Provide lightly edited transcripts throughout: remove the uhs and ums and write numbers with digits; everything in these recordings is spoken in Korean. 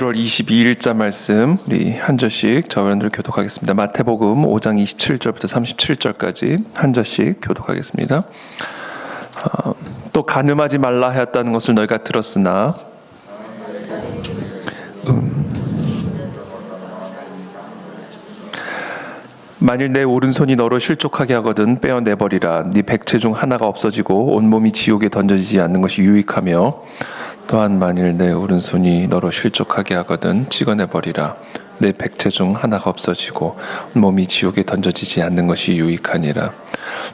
1월 22일자 말씀 우리 한 절씩 저와 여러분들 교독하겠습니다. 마태복음 5장 27절부터 37절까지 한 절씩 교독하겠습니다. 또 간음하지 말라 하였다는 것을 너희가 들었으나 만일 내 오른손이 너로 실족하게 하거든 빼어내버리라. 네 백체 중 하나가 없어지고 온몸이 지옥에 던져지지 않는 것이 유익하며 또한 만일 내 오른손이 너로 실족하게 하거든 찍어내버리라. 내 백체 중 하나가 없어지고 몸이 지옥에 던져지지 않는 것이 유익하니라.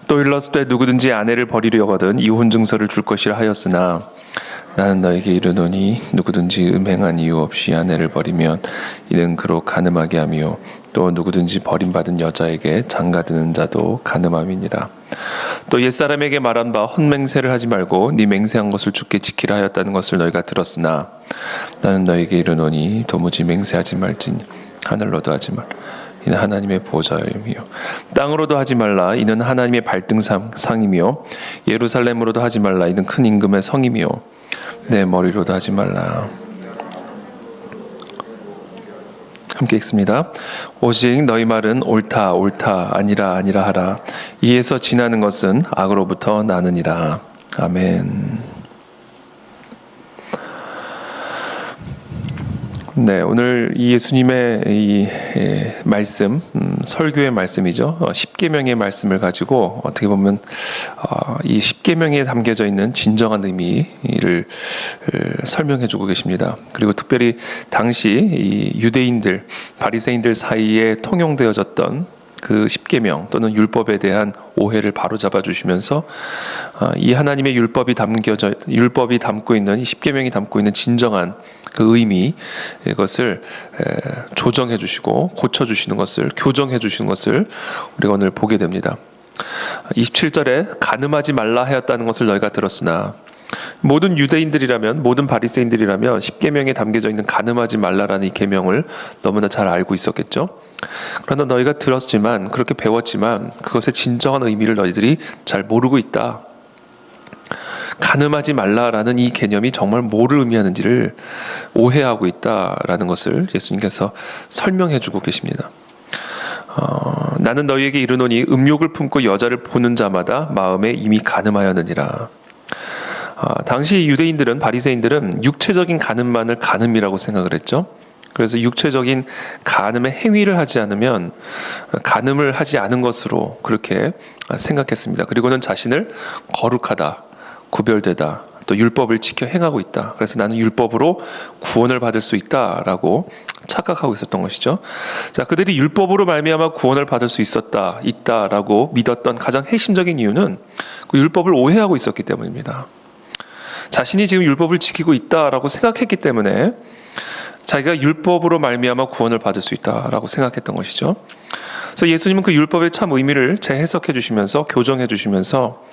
또 일러스되 누구든지 아내를 버리려거든 이혼 증서를 줄 것이라 하였으나 나는 너에게 이르노니 누구든지 음행한 이유 없이 아내를 버리면 이는 그로 간음하게 하며 또 누구든지 버림받은 여자에게 장가드는 자도 간음함이니라. 또 옛사람에게 말한 바 헛맹세를 하지 말고 네 맹세한 것을 주께 지키라 하였다는 것을 너희가 들었으나 나는 너에게 이르노니 도무지 맹세하지 말지니 하늘로도 하지 말라. 이는 하나님의 보좌임이요 땅으로도 하지 말라. 이는 하나님의 발등상이며 예루살렘으로도 하지 말라. 이는 큰 임금의 성이며 내 머리로도 하지 말라. 함께 읽습니다. 오직 너희 말은 옳다 옳다 아니라 아니라 하라. 이에서 지나는 것은 악으로부터 나느니라. 아멘. 네, 오늘 이 예수님의 이 말씀, 설교의 말씀이죠. 십계명의 말씀을 가지고 어떻게 보면 이 십계명에 담겨져 있는 진정한 의미를 설명해주고 계십니다. 그리고 특별히 당시 이 유대인들, 바리새인들 사이에 통용되어졌던 그 십계명 또는 율법에 대한 오해를 바로잡아 주시면서 이 하나님의 율법이 담고 있는 이 십계명이 담고 있는 진정한 그 의미, 이것을 조정해 주시고 고쳐 주시는 것을, 교정해 주시는 것을 우리가 오늘 보게 됩니다. 27절에 간음하지 말라 하였다는 것을 너희가 들었으나, 모든 유대인들이라면, 모든 바리새인들이라면 십계명에 담겨져 있는 간음하지 말라라는 이 계명을 너무나 잘 알고 있었겠죠. 그러나 너희가 들었지만, 그렇게 배웠지만 그것의 진정한 의미를 너희들이 잘 모르고 있다. 간음하지 말라라는 이 개념이 정말 뭐를 의미하는지를 오해하고 있다라는 것을 예수님께서 설명해주고 계십니다. 나는 너희에게 이르노니 음욕을 품고 여자를 보는 자마다 마음에 이미 간음하였느니라. 당시 유대인들은, 바리새인들은 육체적인 간음만을 간음이라고 생각을 했죠. 그래서 육체적인 간음의 행위를 하지 않으면 간음을 하지 않은 것으로 그렇게 생각했습니다. 그리고는 자신을 거룩하다, 구별되다, 또 율법을 지켜 행하고 있다. 그래서 나는 율법으로 구원을 받을 수 있다라고 착각하고 있었던 것이죠. 자, 그들이 율법으로 말미암아 구원을 받을 수 있다라고 믿었던 가장 핵심적인 이유는 그 율법을 오해하고 있었기 때문입니다. 자신이 지금 율법을 지키고 있다라고 생각했기 때문에 자기가 율법으로 말미암아 구원을 받을 수 있다라고 생각했던 것이죠. 그래서 예수님은 그 율법의 참 의미를 재해석해 주시면서, 교정해 주시면서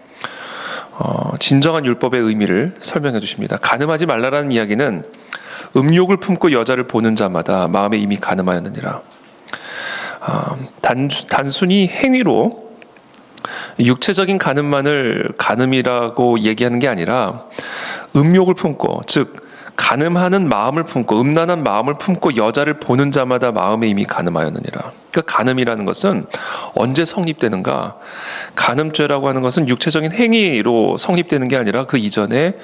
진정한 율법의 의미를 설명해 주십니다. 간음하지 말라라는 이야기는 음욕을 품고 여자를 보는 자마다 마음에 이미 간음하였느니라. 단순히 행위로 육체적인 간음만을 간음이라고 얘기하는 게 아니라 음욕을 품고, 즉 간음하는 마음을 품고, 음란한 마음을 품고 여자를 보는 자마다 마음에 이미 간음하였느니라. 그러니까 간음이라는 것은 언제 성립되는가? 간음죄라고 하는 것은 육체적인 행위로 성립되는 게 아니라 그 이전에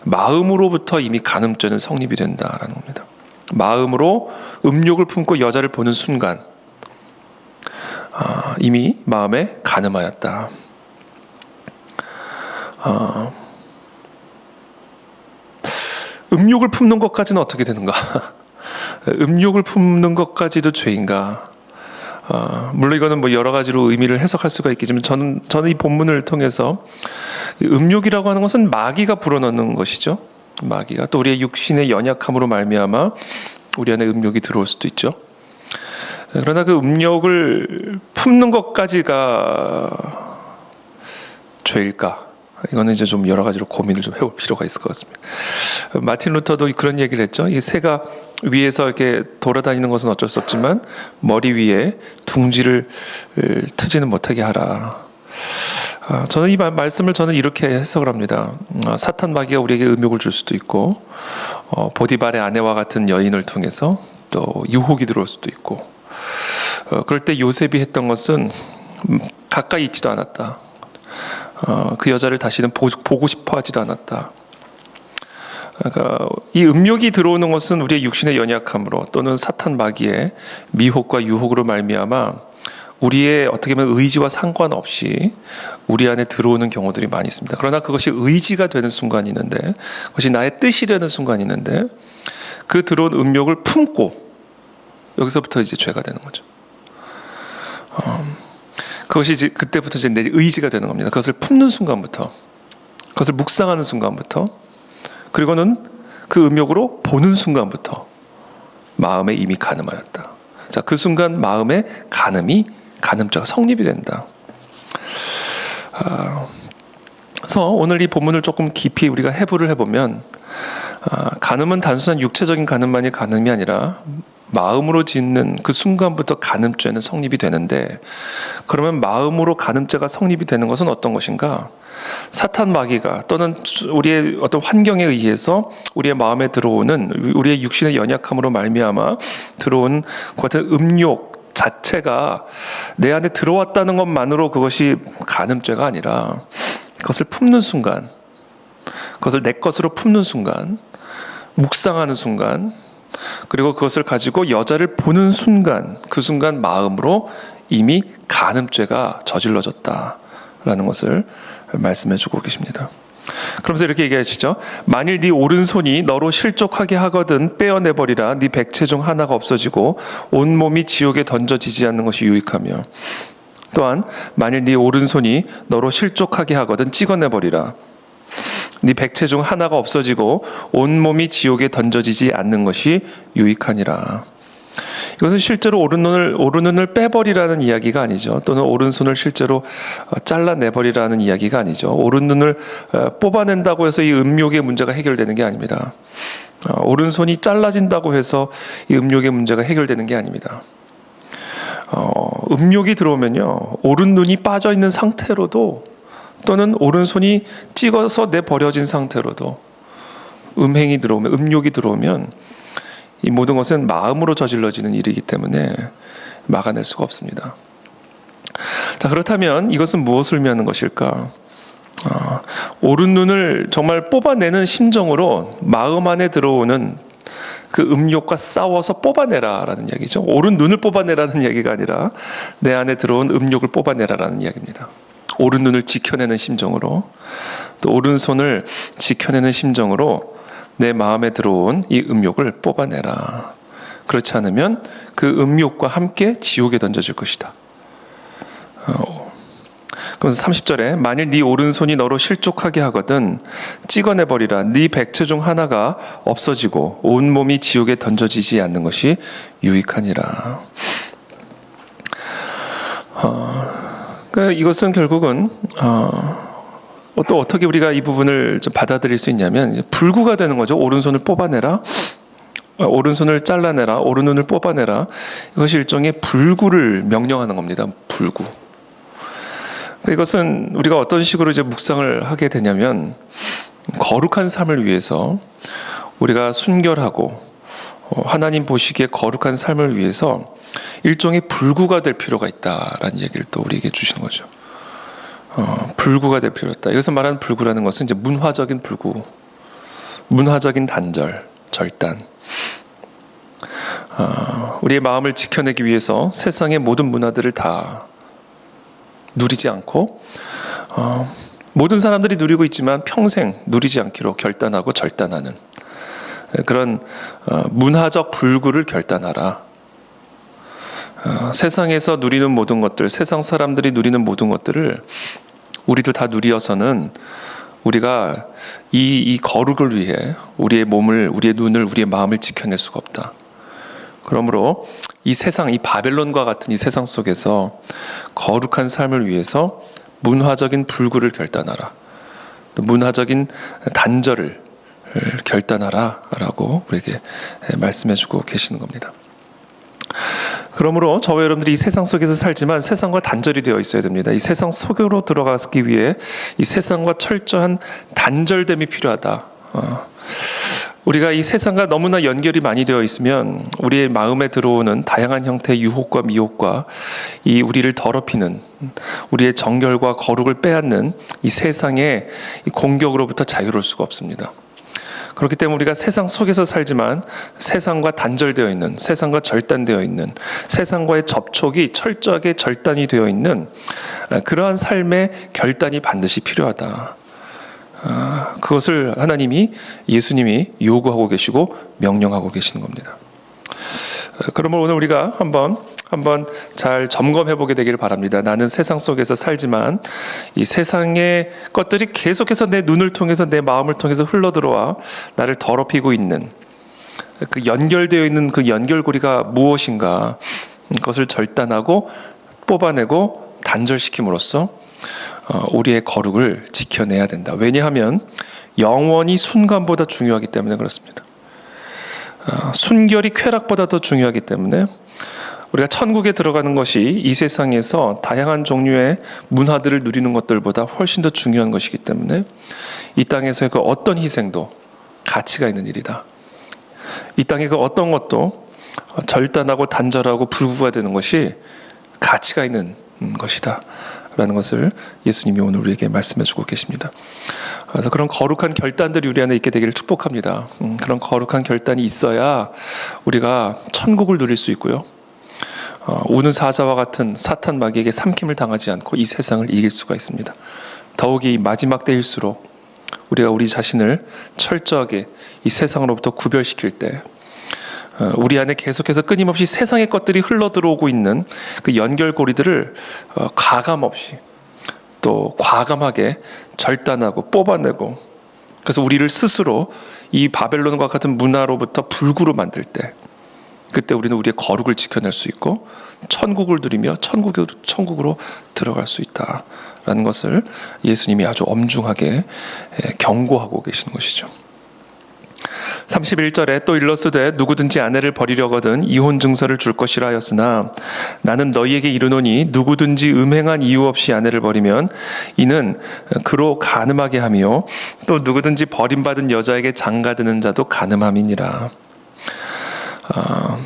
마음으로부터 이미 간음죄는 성립이 된다라는 겁니다. 마음으로 음욕을 품고 여자를 보는 순간 이미 마음에 간음하였다. 음욕을 품는 것까지는 어떻게 되는가? 음욕을 품는 것까지도 죄인가? 물론 이거는 여러 가지로 의미를 해석할 수가 있겠지만 저는 이 본문을 통해서 음욕이라고 하는 것은 마귀가 불어넣는 것이죠. 마귀가 또 우리의 육신의 연약함으로 말미암아 우리 안에 음욕이 들어올 수도 있죠. 그러나 그 음욕을 품는 것까지가 죄일까? 이거는 이제 좀 여러 가지로 고민을 좀 해볼 필요가 있을 것 같습니다. 마틴 루터도 그런 얘기를 했죠. 이 새가 위에서 이렇게 돌아다니는 것은 어쩔 수 없지만 머리 위에 둥지를 트지는 못하게 하라. 저는 이 말씀을 이렇게 해석을 합니다. 사탄 마귀가 우리에게 음욕을 줄 수도 있고, 보디발의 아내와 같은 여인을 통해서 또 유혹이 들어올 수도 있고, 그럴 때 요셉이 했던 것은 가까이 있지도 않았다. 그 여자를 다시는 보고 싶어 하지도 않았다. 그러니까 이 음욕이 들어오는 것은 우리의 육신의 연약함으로 또는 사탄 마귀의 미혹과 유혹으로 말미암아 우리의 어떻게 보면 의지와 상관없이 우리 안에 들어오는 경우들이 많이 있습니다. 그러나 그것이 의지가 되는 순간이 있는데, 그것이 나의 뜻이 되는 순간이 있는데, 그 들어온 음욕을 품고 여기서부터 이제 죄가 되는 거죠. 그것이 이제 그때부터 이제 내 의지가 되는 겁니다. 그것을 품는 순간부터, 그것을 묵상하는 순간부터, 그리고는 그 음욕으로 보는 순간부터 마음에 이미 간음하였다. 자, 그 순간 마음의 간음자가 성립이 된다. 그래서 오늘 이 본문을 조금 깊이 우리가 해부를 해보면, 간음은 단순한 육체적인 간음만이 간음이 아니라 마음으로 짓는 그 순간부터 간음죄는 성립이 되는데, 그러면 마음으로 간음죄가 성립이 되는 것은 어떤 것인가? 사탄 마귀가 또는 우리의 어떤 환경에 의해서 우리의 마음에 들어오는 우리의 육신의 연약함으로 말미암아 들어온 그 같은 음욕 자체가 내 안에 들어왔다는 것만으로 그것이 간음죄가 아니라, 그것을 품는 순간, 그것을 내 것으로 품는 순간, 묵상하는 순간, 그리고 그것을 가지고 여자를 보는 순간, 그 순간 마음으로 이미 간음죄가 저질러졌다라는 것을 말씀해주고 계십니다. 그러면서 이렇게 얘기하시죠. 만일 네 오른손이 너로 실족하게 하거든 빼어내버리라. 네 백체 중 하나가 없어지고 온몸이 지옥에 던져지지 않는 것이 유익하며, 또한 만일 네 오른손이 너로 실족하게 하거든 찍어내버리라. 네 백체 중 하나가 없어지고 온몸이 지옥에 던져지지 않는 것이 유익하니라. 이것은 실제로 오른눈을 빼버리라는 이야기가 아니죠. 또는 오른손을 실제로 잘라내버리라는 이야기가 아니죠. 오른눈을 뽑아낸다고 해서 이 음욕의 문제가 해결되는 게 아닙니다. 오른손이 잘라진다고 해서 이 음욕의 문제가 해결되는 게 아닙니다. 음욕이 들어오면요, 오른눈이 빠져있는 상태로도 또는 오른손이 찍어서 내버려진 상태로도 음행이 들어오면, 음욕이 들어오면 이 모든 것은 마음으로 저질러지는 일이기 때문에 막아낼 수가 없습니다. 자, 그렇다면 이것은 무엇을 의미하는 것일까? 오른눈을 정말 뽑아내는 심정으로 마음 안에 들어오는 그 음욕과 싸워서 뽑아내라라는 이야기죠. 오른눈을 뽑아내라는 이야기가 아니라 내 안에 들어온 음욕을 뽑아내라라는 이야기입니다. 오른눈을 지켜내는 심정으로, 또 오른손을 지켜내는 심정으로 내 마음에 들어온 이 음욕을 뽑아내라. 그렇지 않으면 그 음욕과 함께 지옥에 던져질 것이다. 그래서 30절에 만일 네 오른손이 너로 실족하게 하거든 찍어내버리라. 네 백체 중 하나가 없어지고 온몸이 지옥에 던져지지 않는 것이 유익하니라. 그러니까 이것은 결국은 또 어떻게 우리가 이 부분을 좀 받아들일 수 있냐면, 불구가 되는 거죠. 오른손을 뽑아내라, 오른손을 잘라내라, 오른눈을 뽑아내라. 이것이 일종의 불구를 명령하는 겁니다. 불구. 이것은 우리가 어떤 식으로 이제 묵상을 하게 되냐면, 거룩한 삶을 위해서 우리가 순결하고 하나님 보시기에 거룩한 삶을 위해서 일종의 불구가 될 필요가 있다라는 얘기를 또 우리에게 주시는 거죠. 불구가 될 필요가 있다. 이것을 말하는 불구라는 것은 이제 문화적인 불구, 문화적인 단절, 절단. 우리의 마음을 지켜내기 위해서 세상의 모든 문화들을 다 누리지 않고, 모든 사람들이 누리고 있지만 평생 누리지 않기로 결단하고 절단하는 그런 문화적 불구를 결단하라. 세상에서 누리는 모든 것들, 세상 사람들이 누리는 모든 것들을 우리도 다 누리어서는 우리가 이 거룩을 위해 우리의 몸을, 우리의 눈을, 우리의 마음을 지켜낼 수가 없다. 그러므로 이 세상, 이 바벨론과 같은 이 세상 속에서 거룩한 삶을 위해서 문화적인 불구를 결단하라. 또 문화적인 단절을 결단하라 라고 우리에게 말씀해주고 계시는 겁니다. 그러므로 저와 여러분들이 이 세상 속에서 살지만 세상과 단절이 되어 있어야 됩니다. 이 세상 속으로 들어가기 위해 이 세상과 철저한 단절됨이 필요하다. 우리가 이 세상과 너무나 연결이 많이 되어 있으면 우리의 마음에 들어오는 다양한 형태의 유혹과 미혹과 이 우리를 더럽히는, 우리의 정결과 거룩을 빼앗는 이 세상의 이 공격으로부터 자유로울 수가 없습니다. 그렇기 때문에 우리가 세상 속에서 살지만 세상과 단절되어 있는, 세상과 절단되어 있는, 세상과의 접촉이 철저하게 절단이 되어 있는 그러한 삶의 결단이 반드시 필요하다. 그것을 하나님이, 예수님이 요구하고 계시고 명령하고 계시는 겁니다. 그러면 오늘 우리가 한번 잘 점검해 보게 되기를 바랍니다. 나는 세상 속에서 살지만 이 세상의 것들이 계속해서 내 눈을 통해서, 내 마음을 통해서 흘러들어와 나를 더럽히고 있는, 그 연결되어 있는 그 연결고리가 무엇인가, 그것을 절단하고 뽑아내고 단절시킴으로써 우리의 거룩을 지켜내야 된다. 왜냐하면 영원이 순간보다 중요하기 때문에 그렇습니다. 순결이 쾌락보다 더 중요하기 때문에 우리가 천국에 들어가는 것이 이 세상에서 다양한 종류의 문화들을 누리는 것들보다 훨씬 더 중요한 것이기 때문에 이 땅에서의 그 어떤 희생도 가치가 있는 일이다. 이 땅의 그 어떤 것도 절단하고 단절하고 불구가 되는 것이 가치가 있는 것이다 라는 것을 예수님이 오늘 우리에게 말씀해 주고 계십니다. 그래서 그런 거룩한 결단들이 우리 안에 있게 되기를 축복합니다. 그런 거룩한 결단이 있어야 우리가 천국을 누릴 수 있고요, 우는 사자와 같은 사탄 마귀에게 삼킴을 당하지 않고 이 세상을 이길 수가 있습니다. 더욱이 마지막 때일수록 우리가 우리 자신을 철저하게 이 세상으로부터 구별시킬 때 우리 안에 계속해서 끊임없이 세상의 것들이 흘러들어오고 있는 그 연결고리들을 가감없이 또 과감하게 절단하고 뽑아내고, 그래서 우리를 스스로 이 바벨론과 같은 문화로부터 불구로 만들 때, 그때 우리는 우리의 거룩을 지켜낼 수 있고 천국을 누리며 천국으로 들어갈 수 있다라는 것을 예수님이 아주 엄중하게 경고하고 계시는 것이죠. 31절에 또 일러스되 누구든지 아내를 버리려거든 이혼 증서를 줄 것이라 하였으나 나는 너희에게 이르노니 누구든지 음행한 이유 없이 아내를 버리면 이는 그로 간음하게 하며 또 누구든지 버림받은 여자에게 장가드는 자도 간음함이니라.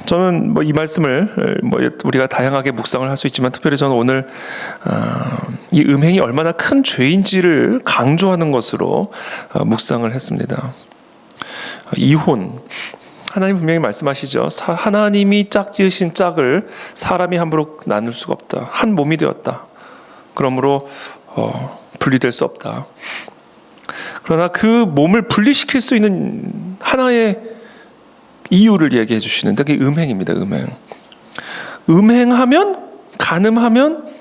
저는 이 말씀을 우리가 다양하게 묵상을 할 수 있지만 특별히 저는 오늘 이 음행이 얼마나 큰 죄인지를 강조하는 것으로 묵상을 했습니다. 이혼, 하나님 분명히 말씀하시죠. 하나님이 짝지으신 짝을 사람이 함부로 나눌 수가 없다. 한 몸이 되었다. 그러므로 분리될 수 없다. 그러나 그 몸을 분리시킬 수 있는 하나의 이유를 얘기해 주시는데 그게 음행입니다. 음행하면, 간음하면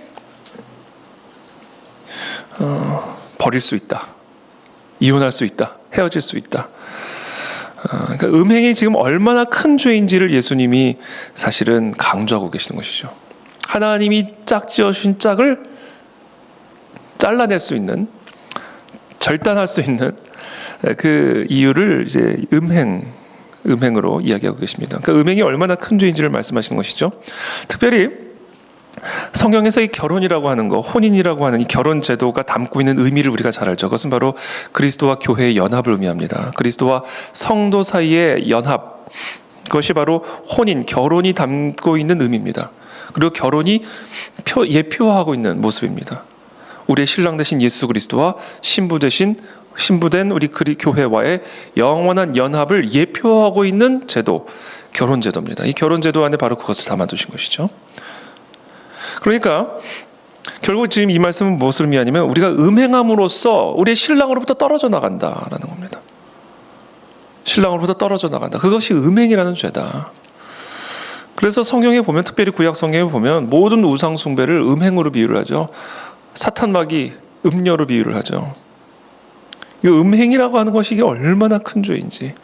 버릴 수 있다. 이혼할 수 있다. 헤어질 수 있다. 그러니까 음행이 지금 얼마나 큰 죄인지를 예수님이 사실은 강조하고 계시는 것이죠. 하나님이 짝지어신 짝을 잘라낼 수 있는, 절단할 수 있는 그 이유를 이제 음행으로 이야기하고 계십니다. 그러니까 음행이 얼마나 큰 죄인지를 말씀하시는 것이죠. 특별히 성경에서 이 결혼이라고 하는 거, 혼인이라고 하는 이 결혼 제도가 담고 있는 의미를 우리가 잘 알죠. 그것은 바로 그리스도와 교회의 연합을 의미합니다. 그리스도와 성도 사이의 연합, 그것이 바로 혼인, 결혼이 담고 있는 의미입니다. 그리고 결혼이 예표하고 있는 모습입니다. 우리의 신랑 되신 예수 그리스도와 신부된 우리 교회와의 영원한 연합을 예표하고 있는 제도, 결혼 제도입니다. 이 결혼 제도 안에 바로 그것을 담아두신 것이죠. 그러니까 결국 지금 이 말씀은 무엇을 의미하냐면 우리가 음행함으로써 우리의 신랑으로부터 떨어져 나간다라는 겁니다. 신랑으로부터 떨어져 나간다. 그것이 음행이라는 죄다. 그래서 성경에 보면, 특별히 구약 성경에 보면 모든 우상 숭배를 음행으로 비유를 하죠. 사탄 마귀 음녀로 비유를 하죠. 이 음행이라고 하는 것이 이게 얼마나 큰 죄인지,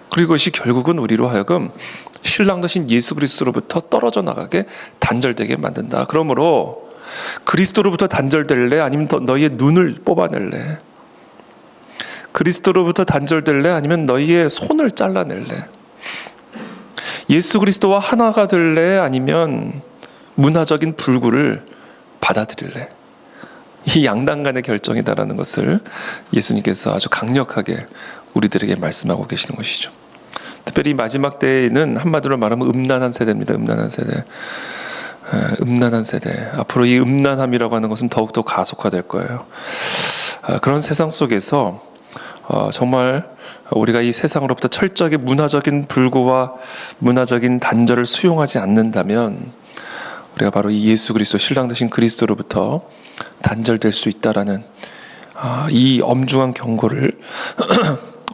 그리고 그것이 결국은 우리로 하여금 신랑 되신 예수 그리스도로부터 떨어져 나가게 단절되게 만든다. 그러므로 그리스도로부터 단절될래? 아니면 너희의 눈을 뽑아낼래? 그리스도로부터 단절될래? 아니면 너희의 손을 잘라낼래? 예수 그리스도와 하나가 될래? 아니면 문화적인 불구를 받아들일래? 이 양당 간의 결정이다라는 것을 예수님께서 아주 강력하게 우리들에게 말씀하고 계시는 것이죠. 특별히 이 마지막 때에는 한마디로 말하면 음란한 세대입니다. 음란한 세대. 음란한 세대. 앞으로 이 음란함이라고 하는 것은 더욱더 가속화될 거예요. 그런 세상 속에서 정말 우리가 이 세상으로부터 철저하게 문화적인 불구와 문화적인 단절을 수용하지 않는다면 우리가 바로 이 예수 그리스도 신랑 되신 그리스도로부터 단절될 수 있다라는 이 엄중한 경고를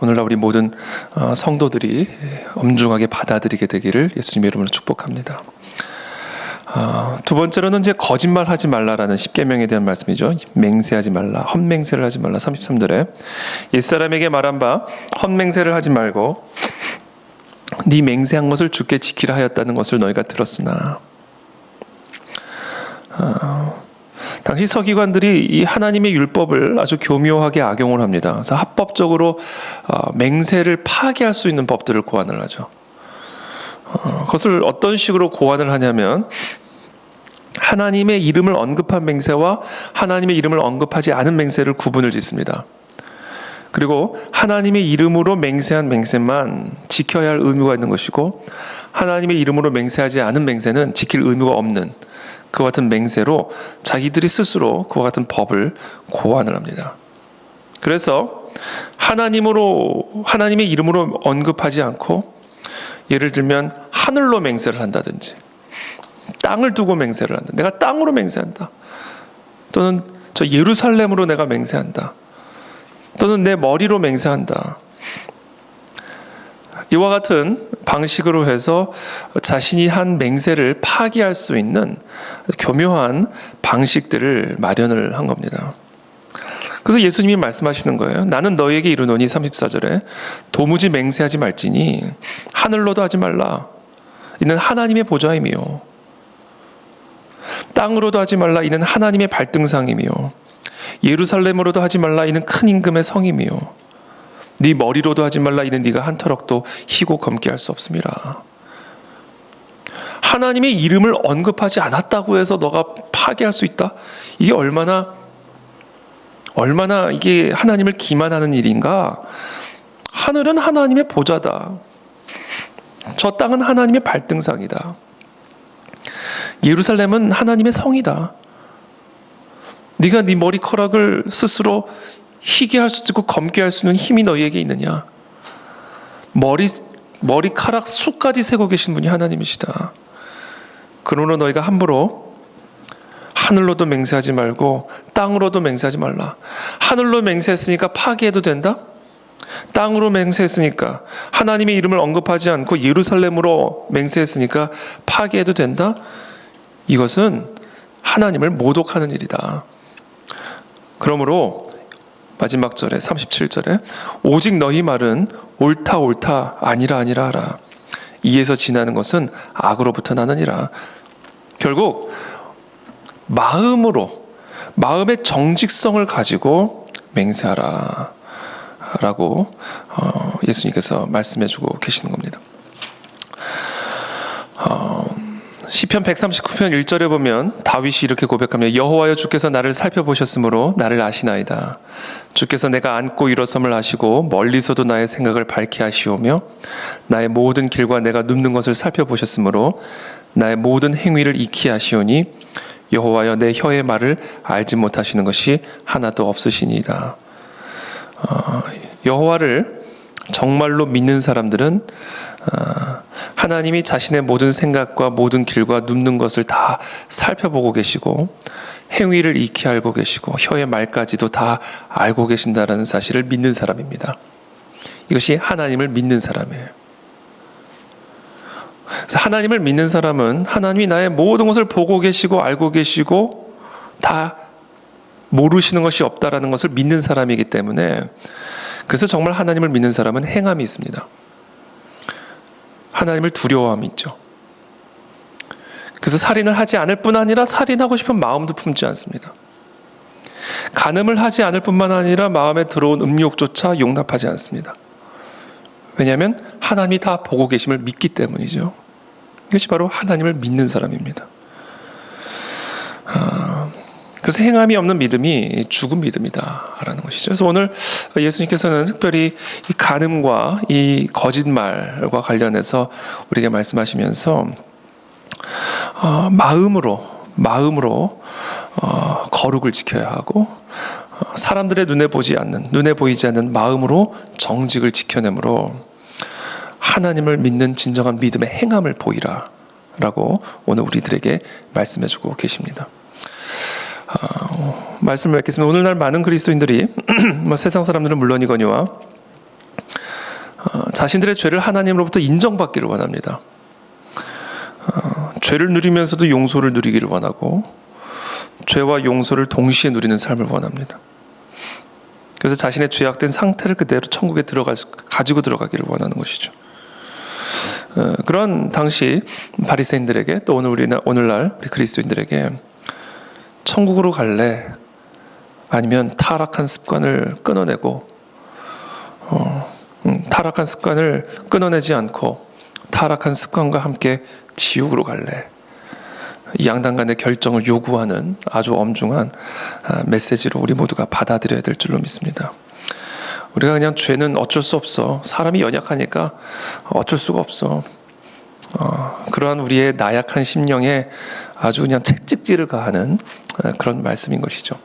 오늘날 우리 모든 성도들이 엄중하게 받아들이게 되기를 예수님의 이름으로 축복합니다. 두 번째로는 이제 거짓말하지 말라라는 십계명에 대한 말씀이죠. 맹세하지 말라, 헛맹세를 하지 말라. 33절에 옛사람에게 말한 바 헛맹세를 하지 말고 네 맹세한 것을 주께 지키라 하였다는 것을 너희가 들었으나. 당시 서기관들이 이 하나님의 율법을 아주 교묘하게 악용을 합니다. 그래서 합법적으로 맹세를 파기할 수 있는 법들을 고안을 하죠. 그것을 어떤 식으로 고안을 하냐면 하나님의 이름을 언급한 맹세와 하나님의 이름을 언급하지 않은 맹세를 구분을 짓습니다. 그리고 하나님의 이름으로 맹세한 맹세만 지켜야 할 의무가 있는 것이고 하나님의 이름으로 맹세하지 않은 맹세는 지킬 의무가 없는 그와 같은 맹세로 자기들이 스스로 그와 같은 법을 고안을 합니다. 그래서 하나님의 이름으로 언급하지 않고 예를 들면 하늘로 맹세를 한다든지 땅을 두고 맹세를 한다. 내가 땅으로 맹세한다. 또는 저 예루살렘으로 내가 맹세한다. 또는 내 머리로 맹세한다. 이와 같은 방식으로 해서 자신이 한 맹세를 파기할 수 있는 교묘한 방식들을 마련을 한 겁니다. 그래서 예수님이 말씀하시는 거예요. 나는 너희에게 이르노니 34절에 도무지 맹세하지 말지니 하늘로도 하지 말라. 이는 하나님의 보좌임이요. 땅으로도 하지 말라. 이는 하나님의 발등상이며 예루살렘으로도 하지 말라. 이는 큰 임금의 성이며 네 머리로도 하지 말라. 이는 네가 한 터럭도 희고 검게 할 수 없음이라. 하나님의 이름을 언급하지 않았다고 해서 너가 파괴할 수 있다? 이게 얼마나 이게 하나님을 기만하는 일인가? 하늘은 하나님의 보좌다. 저 땅은 하나님의 발등상이다. 예루살렘은 하나님의 성이다. 네가 네 머리카락을 스스로 희게 할 수도 있고 검게 할 수 있는 힘이 너희에게 있느냐? 머리카락 수까지 세고 계신 분이 하나님이시다. 그러므로 너희가 함부로 하늘로도 맹세하지 말고 땅으로도 맹세하지 말라. 하늘로 맹세했으니까 파기해도 된다? 땅으로 맹세했으니까 하나님의 이름을 언급하지 않고 예루살렘으로 맹세했으니까 파기해도 된다? 이것은 하나님을 모독하는 일이다. 그러므로 마지막 절에 37절에 오직 너희 말은 옳다 아니라 하라. 이에서 지나는 것은 악으로부터 나느니라. 결국 마음의 정직성을 가지고 맹세하라 라고 예수님께서 말씀해주고 계시는 겁니다. 시편 139편 1절에 보면 다윗이 이렇게 고백합니다. 여호와여 주께서 나를 살펴보셨으므로 나를 아시나이다. 주께서 내가 앉고 일어섬을 아시고 멀리서도 나의 생각을 밝게 하시오며 나의 모든 길과 내가 눕는 것을 살펴보셨으므로 나의 모든 행위를 익히 하시오니 여호와여 내 혀의 말을 알지 못하시는 것이 하나도 없으시니이다. 여호와를 정말로 믿는 사람들은 하나님이 자신의 모든 생각과 모든 길과 눕는 것을 다 살펴보고 계시고 행위를 익히 알고 계시고 혀의 말까지도 다 알고 계신다라는 사실을 믿는 사람입니다. 이것이 하나님을 믿는 사람이에요. 그래서 하나님을 믿는 사람은 하나님이 나의 모든 것을 보고 계시고 알고 계시고 다 모르시는 것이 없다라는 것을 믿는 사람이기 때문에 그래서 정말 하나님을 믿는 사람은 행함이 있습니다. 하나님을 두려워함이 있죠. 그래서 살인을 하지 않을 뿐 아니라 살인하고 싶은 마음도 품지 않습니다. 간음을 하지 않을 뿐만 아니라 마음에 들어온 음욕조차 용납하지 않습니다. 왜냐하면 하나님이 다 보고 계심을 믿기 때문이죠. 이것이 바로 하나님을 믿는 사람입니다. 그래서 행함이 없는 믿음이 죽은 믿음이다라는 것이죠. 그래서 오늘 예수님께서는 특별히 이 간음과 이 거짓말과 관련해서 우리에게 말씀하시면서 마음으로 거룩을 지켜야 하고 사람들의 눈에 보이지 않는 마음으로 정직을 지켜내므로 하나님을 믿는 진정한 믿음의 행함을 보이라라고 오늘 우리들에게 말씀해주고 계십니다. 말씀을 맺겠습니다. 오늘날 많은 그리스도인들이 세상 사람들은 물론이거니와 자신들의 죄를 하나님으로부터 인정받기를 원합니다. 죄를 누리면서도 용서를 누리기를 원하고 죄와 용서를 동시에 누리는 삶을 원합니다. 그래서 자신의 죄악된 상태를 그대로 천국에 가지고 들어가기를 원하는 것이죠. 그런 당시 바리새인들에게 또 오늘날 우리 그리스도인들에게 천국으로 갈래? 아니면 타락한 습관을 끊어내고 타락한 습관을 끊어내지 않고 타락한 습관과 함께 지옥으로 갈래? 이 양당 간의 결정을 요구하는 아주 엄중한 메시지로 우리 모두가 받아들여야 될 줄로 믿습니다. 우리가 그냥 죄는 어쩔 수 없어. 사람이 연약하니까 어쩔 수가 없어. 그러한 우리의 나약한 심령에 아주 그냥 채찍질을 가하는 그런 말씀인 것이죠.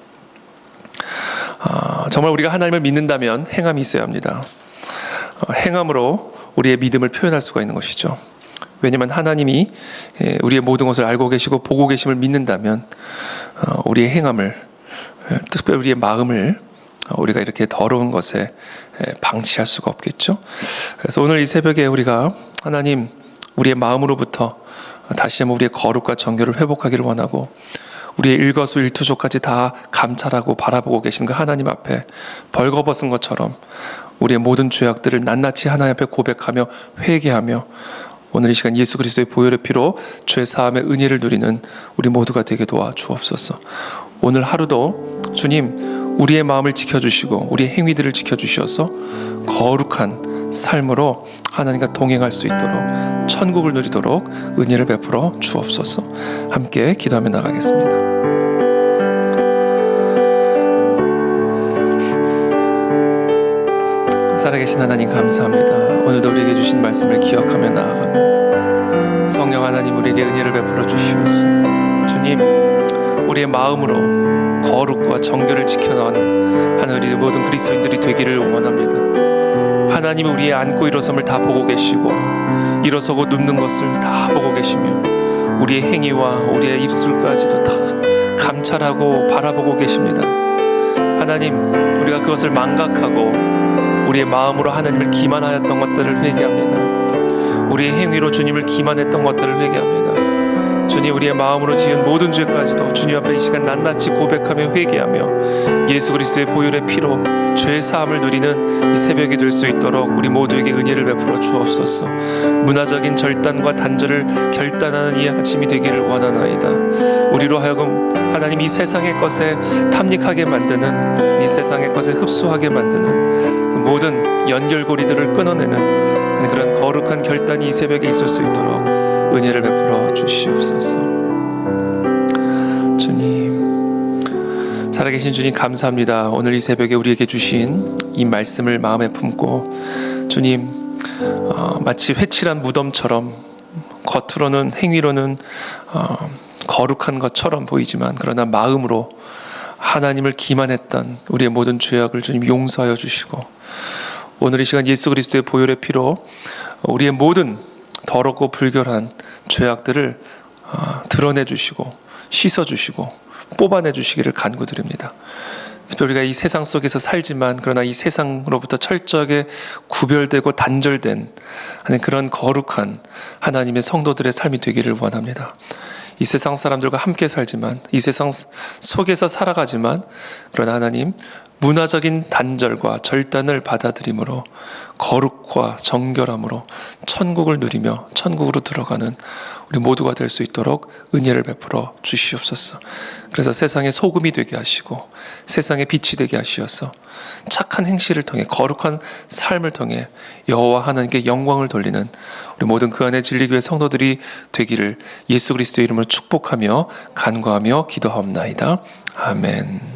정말 우리가 하나님을 믿는다면 행함이 있어야 합니다. 행함으로 우리의 믿음을 표현할 수가 있는 것이죠. 왜냐하면 하나님이 우리의 모든 것을 알고 계시고 보고 계심을 믿는다면 우리의 행함을, 특별히 우리의 마음을 우리가 이렇게 더러운 것에 방치할 수가 없겠죠. 그래서 오늘 이 새벽에 우리가 하나님, 우리의 마음으로부터 다시 한번 우리의 거룩과 정결을 회복하기를 원하고 우리의 일거수일투족까지 다 감찰하고 바라보고 계신 그 하나님 앞에 벌거벗은 것처럼 우리의 모든 죄악들을 낱낱이 하나님 앞에 고백하며 회개하며 오늘 이 시간 예수 그리스도의 보혈의 피로 죄 사함의 은혜를 누리는 우리 모두가 되게 도와주옵소서. 오늘 하루도 주님, 우리의 마음을 지켜주시고 우리의 행위들을 지켜주셔서 거룩한 삶으로 하나님과 동행할 수 있도록 천국을 누리도록 은혜를 베풀어 주옵소서. 함께 기도하며 나가겠습니다. 살아계신 하나님 감사합니다. 오늘도 우리에게 주신 말씀을 기억하며 나아갑니다. 성령 하나님, 우리에게 은혜를 베풀어 주시옵소서. 주님, 우리의 마음으로 거룩과 정결을 지켜나가는 하나님의 모든 그리스도인들이 되기를 원합니다. 하나님, 우리의 앉고 일어섬을 다 보고 계시고 일어서고 눕는 것을 다 보고 계시며 우리의 행위와 우리의 입술까지도 다 감찰하고 바라보고 계십니다. 하나님, 우리가 그것을 망각하고 우리의 마음으로 하나님을 기만하였던 것들을 회개합니다. 우리의 행위로 주님을 기만했던 것들을 회개합니다. 주님, 우리의 마음으로 지은 모든 죄까지도 주님 앞에 이 시간 낱낱이 고백하며 회개하며 예수 그리스도의 보혈의 피로 죄 사함을 누리는 이 새벽이 될 수 있도록 우리 모두에게 은혜를 베풀어 주옵소서. 문화적인 절단과 단절을 결단하는 이 아침이 되기를 원하나이다. 우리로 하여금 하나님, 이 세상의 것에 탐닉하게 만드는, 이 세상의 것에 흡수하게 만드는 그 모든 연결고리들을 끊어내는 그런 거룩한 결단이 이 새벽에 있을 수 있도록 은혜를 베풀어 주시옵소서. 주님, 살아계신 주님 감사합니다. 오늘 이 새벽에 우리에게 주신 이 말씀을 마음에 품고 주님, 마치 회칠한 무덤처럼 겉으로는, 행위로는 거룩한 것처럼 보이지만 그러나 마음으로 하나님을 기만했던 우리의 모든 죄악을 주님 용서하여 주시고 오늘 이 시간 예수 그리스도의 보혈의 피로 우리의 모든 더럽고 불결한 죄악들을 드러내 주시고 씻어 주시고 뽑아내 주시기를 간구드립니다. 특별히 우리가 이 세상 속에서 살지만 그러나 이 세상으로부터 철저하게 구별되고 단절된 그런 거룩한 하나님의 성도들의 삶이 되기를 원합니다. 이 세상 사람들과 함께 살지만 이 세상 속에서 살아가지만 그러나 하나님, 문화적인 단절과 절단을 받아들임으로 거룩과 정결함으로 천국을 누리며 천국으로 들어가는 우리 모두가 될 수 있도록 은혜를 베풀어 주시옵소서. 그래서 세상의 소금이 되게 하시고 세상의 빛이 되게 하시어서 착한 행실을 통해 거룩한 삶을 통해 여호와 하나님께 영광을 돌리는 우리 모든 그 안에 진리교회 성도들이 되기를 예수 그리스도의 이름으로 축복하며 간구하며 기도하옵나이다. 아멘.